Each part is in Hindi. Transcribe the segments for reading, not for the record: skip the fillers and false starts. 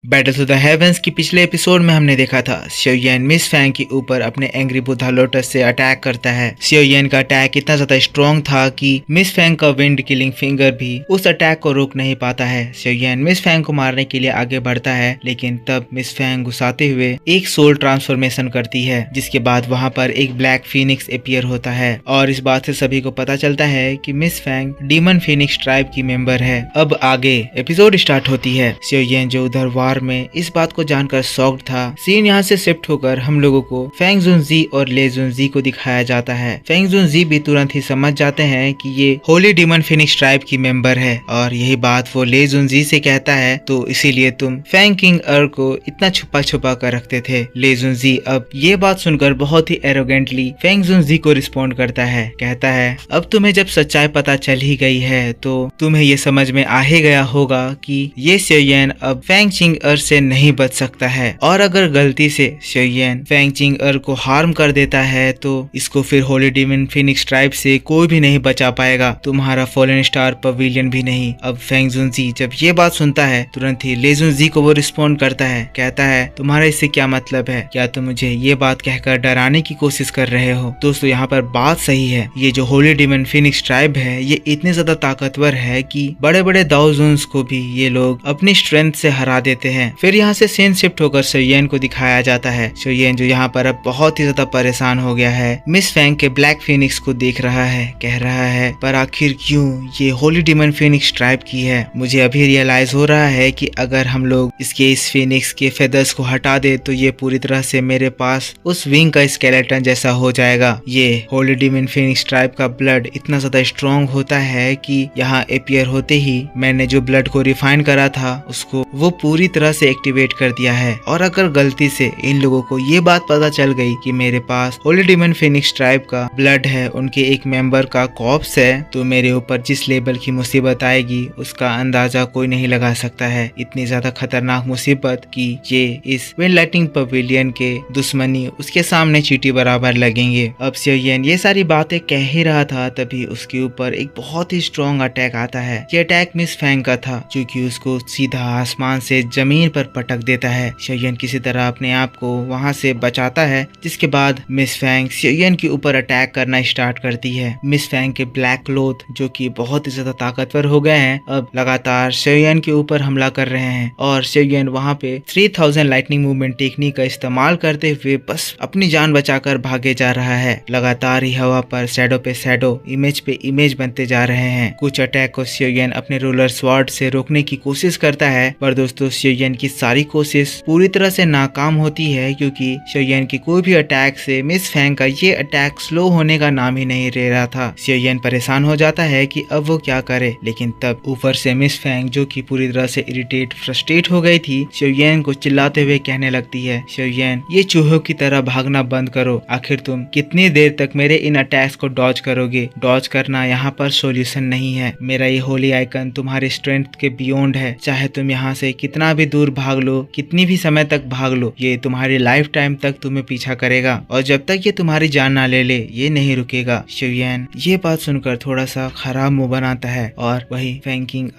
बैटल टू द हेवंस की पिछले एपिसोड में हमने देखा था शियोयेन मिस फैंग के ऊपर अपने एंग्री बुद्धा लोटस से अटैक करता है। शियोयेन का अटैक इतना ज्यादा स्ट्रॉन्ग था कि मिस फैंग का विंड किलिंग फिंगर भी उस अटैक को रोक नहीं पाता है। शियोयेन मिस फैंग को मारने के लिए आगे बढ़ता है, लेकिन तब मिस फैंग गुस्साते हुए एक सोल ट्रांसफॉर्मेशन करती है, जिसके बाद वहाँ पर एक ब्लैक फीनिक्स अपीयर होता है और इस बात से सभी को पता चलता है कि Miss Fang demon Phoenix tribe की मेंबर है। अब आगे एपिसोड स्टार्ट होती है। शियोयेन जो उधर वार में इस बात को जानकर शॉक्ड था। सीन यहाँ से शिफ्ट होकर हम लोगों को फेंग जुनजी और ले जुनजी को दिखाया जाता है। फेंग जुनजी भी तुरंत ही समझ जाते हैं कि ये होली डीमन फिनिक्स ट्राइब की मेंबर है और यही बात वो ले जुनजी से कहता है, तो इसीलिए तुम फेंग किंग को इतना छुपा छुपा कर रखते थे। ले जुनजी अब ये बात सुनकर बहुत ही एरोगेंटली फेंग जुनजी को रिस्पॉन्ड करता है, कहता है अब तुम्हें जब सच्चाई पता चल ही गई है तो तुम्हें ये समझ में आ ही गया होगा कि ये शियोयेन अब फेंग चिंग से नहीं बच सकता है, और अगर गलती से शियोयेन फेंग चिंग को हार्म कर देता है तो इसको फिर होली डीमन फिनिक्स ट्राइब से कोई भी नहीं बचा पाएगा, तुम्हारा फॉलन स्टार पवेलियन भी नहीं। अब फेंग जुनजी जब ये बात सुनता है तुरंत ही ले जुनजी को वो रिस्पॉन्ड करता है, कहता है तुम्हारा इससे क्या मतलब है, क्या तुम मुझे ये बात कहकर डराने की कोशिश कर रहे हो। दोस्तों यहाँ पर बात सही है, ये जो होली डीमन फिनिक्स ट्राइब है ये इतने ज्यादा ताकतवर है कि बड़े बड़े दाओजुन्स को भी ये लोग अपनी स्ट्रेंथ से हरा देते हैं। फिर यहाँ से सीन शिफ्ट होकर शियोयेन को दिखाया जाता है। शियोयेन जो यहाँ पर अब बहुत ही ज्यादा परेशान हो गया है, मिस फैंग के ब्लैक फिनिक्स को देख रहा है, कह रहा है पर आखिर क्यों ये होली डीमन फिनिक्स ट्राइब की है। मुझे अभी रियलाइज हो रहा है कि अगर हम लोग इसके इस फिनिक्स के फेदर्स को हटा दे तो ये पूरी तरह से मेरे पास उस विंग का स्केलेटन जैसा हो जाएगा। ये होली डीमन फिनिक्स ट्राइब का ब्लड इतना ज्यादा स्ट्रॉन्ग होता है कि यहाँ अपीयर होते ही मैंने जो ब्लड को रिफाइन करा था उसको वो पूरी तरह से एक्टिवेट कर दिया है। और अगर गलती से इन लोगों को ये बात पता चल गई कि मेरे पास होली डीमन फिनिक्स ट्राइब का ब्लड है, उनके एक मेंबर का कॉर्प्स है, तो मेरे ऊपर जिस लेवल की मुसीबत आएगी उसका अंदाजा कोई नहीं लगा सकता है। इतनी ज्यादा खतरनाक मुसीबत कि ये इस विंड लाइटिंग पवेलियन के दुश्मनी उसके सामने चींटी बराबर लगेंगे। अब शियोयेन ये सारी बातें कह ही रहा था तभी उसके ऊपर एक बहुत ही स्ट्रॉन्ग अटैक आता है। ये अटैक मिस फैंग का था जो कि उसको सीधा आसमान से जमीन पर पटक देता है। शियोयेन किसी तरह अपने आप को वहां से बचाता है, जिसके बाद मिस फैंग शियोयेन के ऊपर अटैक करना स्टार्ट करती है। मिस फैंग के ब्लैक क्लोथ जो कि बहुत ही ज्यादा ताकतवर हो गए हैं अब लगातार शियोयेन के ऊपर हमला कर रहे हैं और शियोयेन वहां पे 3000 लाइटनिंग मूवमेंट टेक्निक का इस्तेमाल करते हुए बस अपनी जान बचाकर भागे जा रहा है। लगातार ही हवा पर शैडो पे शैडो, इमेज पे इमेज बनते जा रहे हैं। कुछ अटैक को शियोयेन अपने रूलर स्वॉर्ड से रोकने की कोशिश करता है, पर दोस्तों शियोयेन की सारी कोशिश पूरी तरह से नाकाम होती है, क्योंकि शियोयेन की कोई भी अटैक से मिस फैंग का ये अटैक स्लो होने का नाम ही नहीं ले रहा था। शियोयेन परेशान हो जाता है कि अब वो क्या करे, लेकिन तब ऊपर से मिस फैंग जो कि पूरी तरह से इरिटेट फ्रस्ट्रेट हो गई थी शियोयेन को चिल्लाते हुए कहने लगती है, शियोयेन ये चूहों की तरह भागना बंद करो, आखिर तुम कितनी देर तक मेरे इन अटैक्स को डॉज करोगे। डॉज करना यहाँ पर सॉल्यूशन नहीं है। मेरा ये होली आइकन तुम्हारे स्ट्रेंथ के बियॉन्ड है, चाहे तुम यहाँ से कितना भी दूर भाग लो, कितनी भी समय तक भाग लो, ये तुम्हारी लाइफ टाइम तक तुम्हें पीछा करेगा और जब तक ये तुम्हारी जान ना ले ले ये नहीं रुकेगा। शियोयेन ये बात सुनकर थोड़ा सा खराब मुंह बनाता है और वही फेंग किंग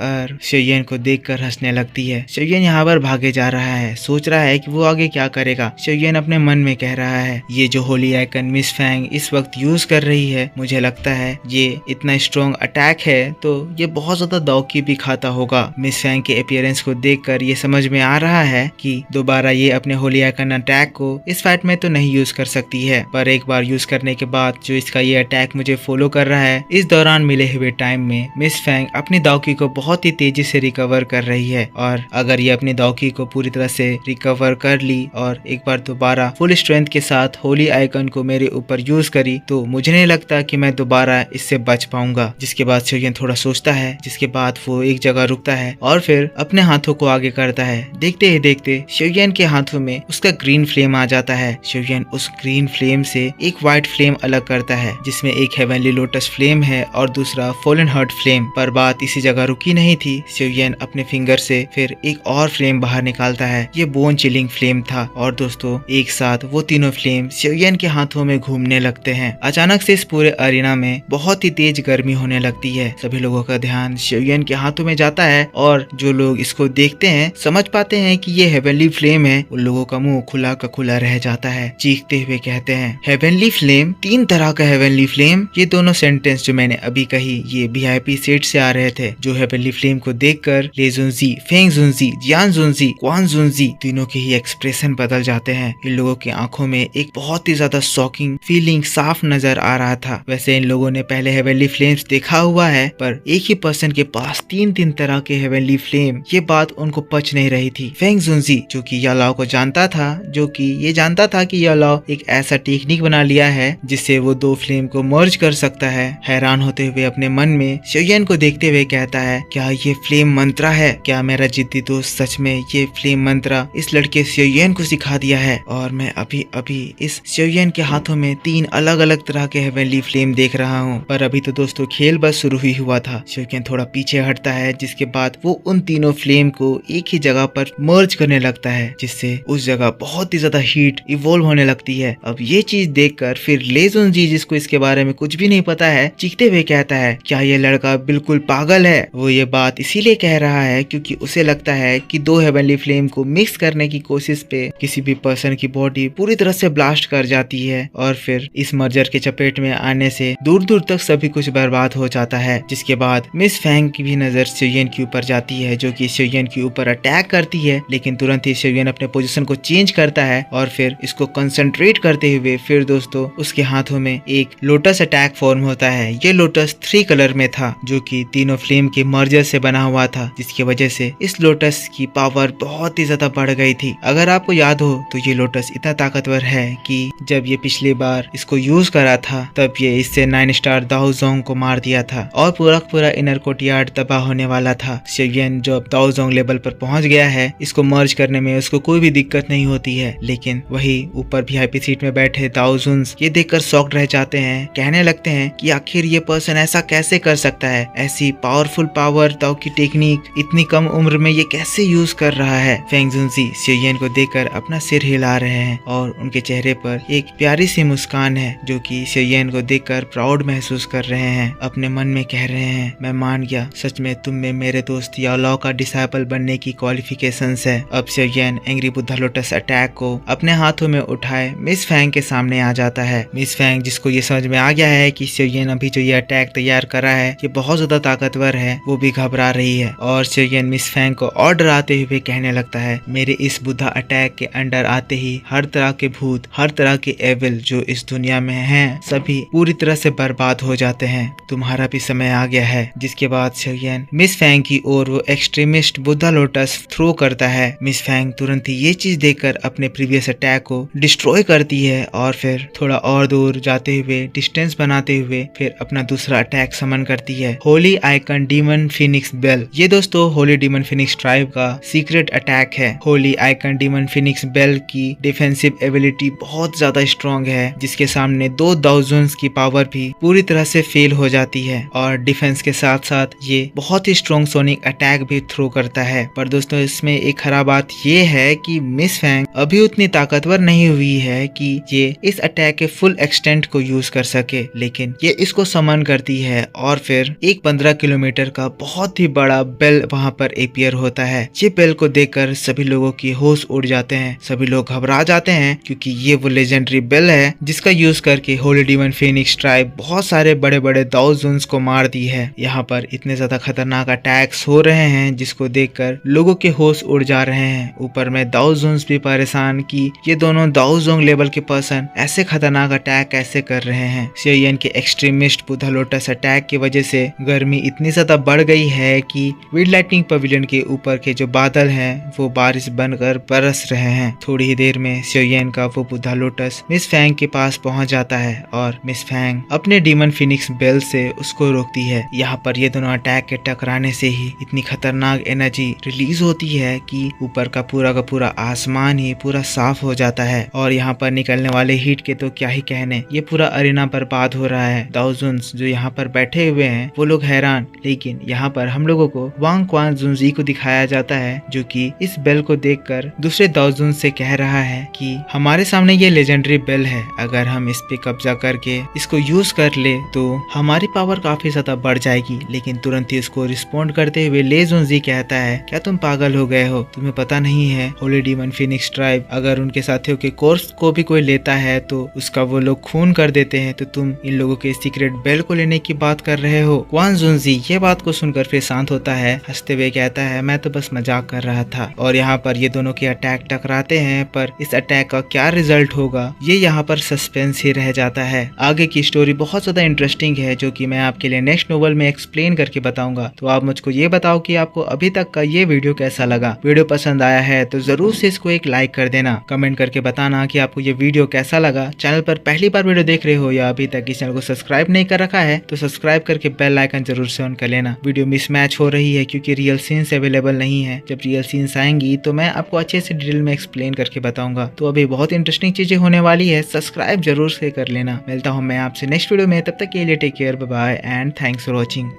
शियोयेन को देखकर हंसने लगती है। शियोयेन यहाँ पर भागे जा रहा है, सोच रहा है कि वो आगे क्या करेगा। शियोयेन अपने मन में कह रहा है ये जो होली आइकन मिस फैंग इस वक्त यूज कर रही है, मुझे लगता है ये इतना स्ट्रॉन्ग अटैक है तो ये बहुत ज्यादा दौकी भी खाता होगा। मिस फैंग के अपीयरेंस को देखकर ये समझ में आ रहा है कि दोबारा ये अपने होली आइकन अटैक को इस फाइट में तो नहीं यूज कर सकती है, पर एक बार यूज करने के बाद जो इसका ये अटैक मुझे फॉलो कर रहा है, इस दौरान मिले हुए टाइम में मिस फैंग अपनी दावकी को बहुत ही तेजी से रिकवर कर रही है और अगर ये अपनी दावकी को पूरी तरह से रिकवर कर ली और एक बार दोबारा फुल स्ट्रेंथ के साथ होली आइकन को मेरे ऊपर यूज करी तो मुझे नहीं लगता कि मैं दोबारा इससे बच पाऊंगा। जिसके बाद शियोयेन थोड़ा सोचता है, जिसके बाद वो एक जगह रुकता है और फिर अपने हाथों को आगे करता है। देखते ही देखते शियोयेन के हाथों में उसका ग्रीन फ्लेम आ जाता है। शियोयेन उस ग्रीन फ्लेम से एक व्हाइट फ्लेम अलग करता है, जिसमें एक हेवनली लोटस फ्लेम है और दूसरा फॉलन हार्ट फ्लेम। पर बात इसी जगह रुकी नहीं थी। शियोयेन अपने फिंगर से फिर एक और फ्लेम बाहर निकालता है, ये बोन चिलिंग फ्लेम था और दोस्तों एक साथ वो तीनों फ्लेम शियोयेन के हाथों में घूमने लगते हैं। अचानक से इस पूरे अरीना में बहुत ही तेज गर्मी होने लगती है। सभी लोगों का ध्यान शियोयेन के हाथों में जाता है और जो लोग इसको देखते हैं समझ समझ पाते हैं कि ये हेवनली फ्लेम है, उन लोगों का मुंह खुला का खुला रह जाता है। चीखते हुए कहते हैं हेवनली फ्लेम, 3 तरह का हेवनली फ्लेम। ये दोनों सेंटेंस जो मैंने अभी कही ये VIP सेट से आ रहे थे। जो हेवनली फ्लेम को देखकर ले जुनजी, फेंग जुनजी, जियान जुनजी, क्वान जुनजी तीनों के ही एक्सप्रेशन बदल जाते हैं। इन लोगों की आंखों में एक बहुत ही ज्यादा शॉकिंग फीलिंग साफ नजर आ रहा था। वैसे इन लोगों ने पहले हेवनली फ्लेम्स देखा हुआ है, पर एक ही पर्सन के पास 3 तरह के हेवनली फ्लेम, ये बात उनको पच नहीं रही थी। फेंग जुनजी जो कि यालाओ को जानता था, जो कि ये जानता था कि यालाओ एक ऐसा टेक्निक बना लिया है जिससे वो 2 फ्लेम को मर्ज कर सकता है, हैरान होते हुए अपने मन में शियोयन को देखते हुए कहता है क्या ये फ्लेम मंत्रा है? क्या मेरा जिद्दी दोस्त सच में ये फ्लेम मंत्रा इस लड़के शियोयन को सिखा दिया है? और मैं अभी अभी इस शियोयन के हाथों में 3 अलग अलग तरह के हेवनली फ्लेम देख रहा हूँ। पर अभी तो दोस्तों खेल बस शुरू ही हुआ था। शियोयन थोड़ा पीछे हटता है, जिसके बाद वो उन तीनों फ्लेम को एक ही जगह पर मर्ज करने लगता है, जिससे उस जगह बहुत ही ज्यादा हीट इवॉल्व होने लगती है। अब ये चीज देखकर फिर ले जुनजी, जिसको इसके बारे में कुछ भी नहीं पता है, चीखते हुए कहता है क्या ये लड़का बिल्कुल पागल है? वो ये बात इसीलिए कह रहा है क्योंकि उसे लगता है कि 2 हेवनली फ्लेम को मिक्स करने की कोशिश पे किसी भी पर्सन की बॉडी पूरी तरह से ब्लास्ट कर जाती है और फिर इस मर्जर के चपेट में आने से दूर दूर तक सभी कुछ बर्बाद हो जाता है। जिसके बाद मिस फैंग की भी नजर शियोयन के ऊपर जाती है, जो कि शियोयन के ऊपर अटैक करती है, लेकिन तुरंत ही शियोयन अपने पोजीशन को चेंज करता है और फिर इसको कंसंट्रेट करते हुए फिर दोस्तों उसके हाथों में एक लोटस अटैक फॉर्म होता है। ये लोटस 3 कलर में था, जो कि तीनों फ्लेम के मर्जर से बना हुआ था, जिसकी वजह से इस लोटस की पावर बहुत ही ज्यादा बढ़ गई थी। अगर आपको याद हो तो ये लोटस इतना ताकतवर है कि जब ये पिछली बार इसको यूज करा था तब ये इससे 9 स्टार दाओ जोंग को मार दिया था और पूरा इनर कोर्टयार्ड तबाह होने वाला था। शियोयन जब दाओ जोंग लेवल पर पहुंच गया है, इसको मर्ज करने में उसको कोई भी दिक्कत नहीं होती है, लेकिन वही ऊपर VIP सीट में बैठे दाओ जुन्स ये देखकर शॉक्ड रह जाते हैं, कहने लगते हैं कि आखिर ये पर्सन ऐसा कैसे कर सकता है? ऐसी पावरफुल पावर दाओ की टेक्निक इतनी कम उम्र में ये कैसे यूज कर रहा है? फेंग जुनजी शियोयन को देखकर अपना सिर हिला रहे हैं और उनके चेहरे पर एक प्यारी सी मुस्कान है, जो कि शियोयन को देखकर प्राउड महसूस कर रहे हैं। अपने मन में कह रहे हैं मैं मान गया, सच में तुम में मेरे दोस्त यालाओ का डिसाइपल बनने की क्वालिफिकेशंस है। अब शियोयन एंग्री बुद्धा लोटस अटैक को अपने हाथों में उठाए मिस फैंग के सामने आ जाता है। मिस फैंग जिसको ये समझ में आ गया है कि शियोयन अभी जो ये अटैक तैयार करा है ये बहुत ज्यादा ताकतवर है, वो भी घबरा रही है और शियोयन मिस फैंग को और डराते हुए कहने लगता है मेरे इस बुद्धा अटैक के अंडर आते ही हर तरह के भूत, हर तरह के एविल जो इस दुनिया में हैं, सभी पूरी तरह से बर्बाद हो जाते हैं। तुम्हारा भी समय आ गया है। जिसके बाद शियोयन मिस फैंग की ओर वो एक्सट्रीमिस्ट बुद्धा लोटस थ्रो करता है। मिस फैंग तुरंत ही ये चीज देखकर अपने प्रीवियस अटैक को डिस्ट्रॉय करती है और फिर थोड़ा और दूर जाते हुए डिस्टेंस बनाते हुए फिर अपना दूसरा अटैक समन करती है, holy icon demon Phoenix bell. ये दोस्तों होली डीमन फिनिक्स ट्राइब का सीक्रेट अटैक है। Holy icon demon Phoenix bell की डिफेंसिव एबिलिटी बहुत ज्यादा स्ट्रॉन्ग है, जिसके सामने 2 दाओ जुन्स की पावर भी पूरी तरह से फेल हो जाती है और डिफेंस के साथ साथ ये बहुत ही स्ट्रॉन्ग सोनिक अटैक भी थ्रो करता है। पर दोस्तों इसमें एक खराब बात ये है कि मिस फैंग अभी उतनी ताकतवर नहीं हुई है कि ये इस अटैक के फुल एक्सटेंट को यूज कर सके, लेकिन ये इसको समन करती है और फिर एक 15 किलोमीटर का बहुत ही बड़ा बेल वहां पर अपीयर होता है। ये बेल को देखकर सभी लोगों की होश उड़ जाते हैं, सभी लोग घबरा जाते हैं क्योंकि ये वो लेजेंडरी बेल है जिसका यूज करके होली डीमन फिनिक्स ट्राइब बहुत सारे बड़े बड़े दाओ जुन्स को मार दी है। यहाँ पर इतने ज्यादा खतरनाक अटैक्स हो रहे हैं जिसको देखकर लोगों के होश उड़ जा रहे हैं। ऊपर में दाओ जुन्स भी परेशान कि ये दोनों दाओ जोंग लेवल के पर्सन ऐसे खतरनाक अटैक कैसे कर रहे हैं। शियोयन के एक्सट्रीमिस्ट बुद्धा लोटस अटैक की वजह से गर्मी इतनी ज्यादा बढ़ गई है कि विंड लाइटनिंग पवेलियन के ऊपर के जो बादल हैं वो बारिश बनकर बरस रहे हैं। थोड़ी ही देर में शियोयन का वो बुद्धा लोटस मिस फैंग के पास पहुंच जाता है और मिस फैंग अपने डीमन फिनिक्स बेल से उसको रोकती है। यहाँ पर ये दोनों अटैक के टकराने से ही इतनी खतरनाक एनर्जी रिलीज होती है कि ऊपर का पूरा आसमान ही पूरा साफ हो जाता है और यहाँ पर निकलने वाले हीट के तो क्या ही कहने, ये पूरा अरीना बर्बाद हो रहा है। दाओ जुन्स जो यहाँ पर बैठे हुए हैं वो लोग हैरान, लेकिन यहाँ पर हम लोगों को वांग क्वान जुनजी को दिखाया जाता है जो कि इस बेल को देखकर दूसरे दाओ जुन से कह रहा है कि हमारे सामने ये लेजेंडरी बेल है, अगर हम इस पे कब्जा करके इसको यूज कर ले तो हमारी पावर काफी ज्यादा बढ़ जाएगी। लेकिन तुरंत ही उसको रिस्पॉन्ड करते हुए ले जुनजी कहता है क्या तुम पागल पागल हो गए हो? तुम्हें पता नहीं है होली डीमन फिनिक्स ट्राइब अगर उनके साथियों के कोर्स को भी कोई लेता है तो उसका वो लोग खून कर देते हैं, तो तुम इन लोगों के सीक्रेट बेल को लेने की बात कर रहे हो? क्वान जुनजी ये बात को सुनकर फिर शांत होता है, हंसते हुए कहता है मैं तो बस मजाक कर रहा था। और यहाँ पर ये दोनों के अटैक टकराते हैं, पर इस अटैक का क्या रिजल्ट होगा ये यहाँ पर सस्पेंस ही रह जाता है। आगे की स्टोरी बहुत ज्यादा इंटरेस्टिंग है जो कि मैं आपके लिए नेक्स्ट नोवेल में एक्सप्लेन करके बताऊंगा। तो आप मुझको ये बताओ कि आपको अभी तक का ये वीडियो कैसा लगा। वीडियो पसंद आया है तो जरूर से इसको एक लाइक कर देना। कमेंट करके बताना कि आपको ये वीडियो कैसा लगा। चैनल पर पहली बार वीडियो देख रहे हो या अभी तक इस चैनल को सब्सक्राइब नहीं कर रखा है तो सब्सक्राइब करके बेल आइकन जरूर से ऑन कर लेना। वीडियो मिसमैच हो रही है क्योंकि रियल सीन्स अवेलेबल नहीं है। जब रियल सीन्स आएंगी तो मैं आपको अच्छे से डिटेल में एक्सप्लेन करके बताऊंगा। तो अभी बहुत इंटरेस्टिंग चीजें होने वाली है, सब्सक्राइब जरूर से कर लेना। मिलता हूँ मैं आपसे नेक्स्ट वीडियो में, तब तक के लिए take care, bye bye and thanks for watching.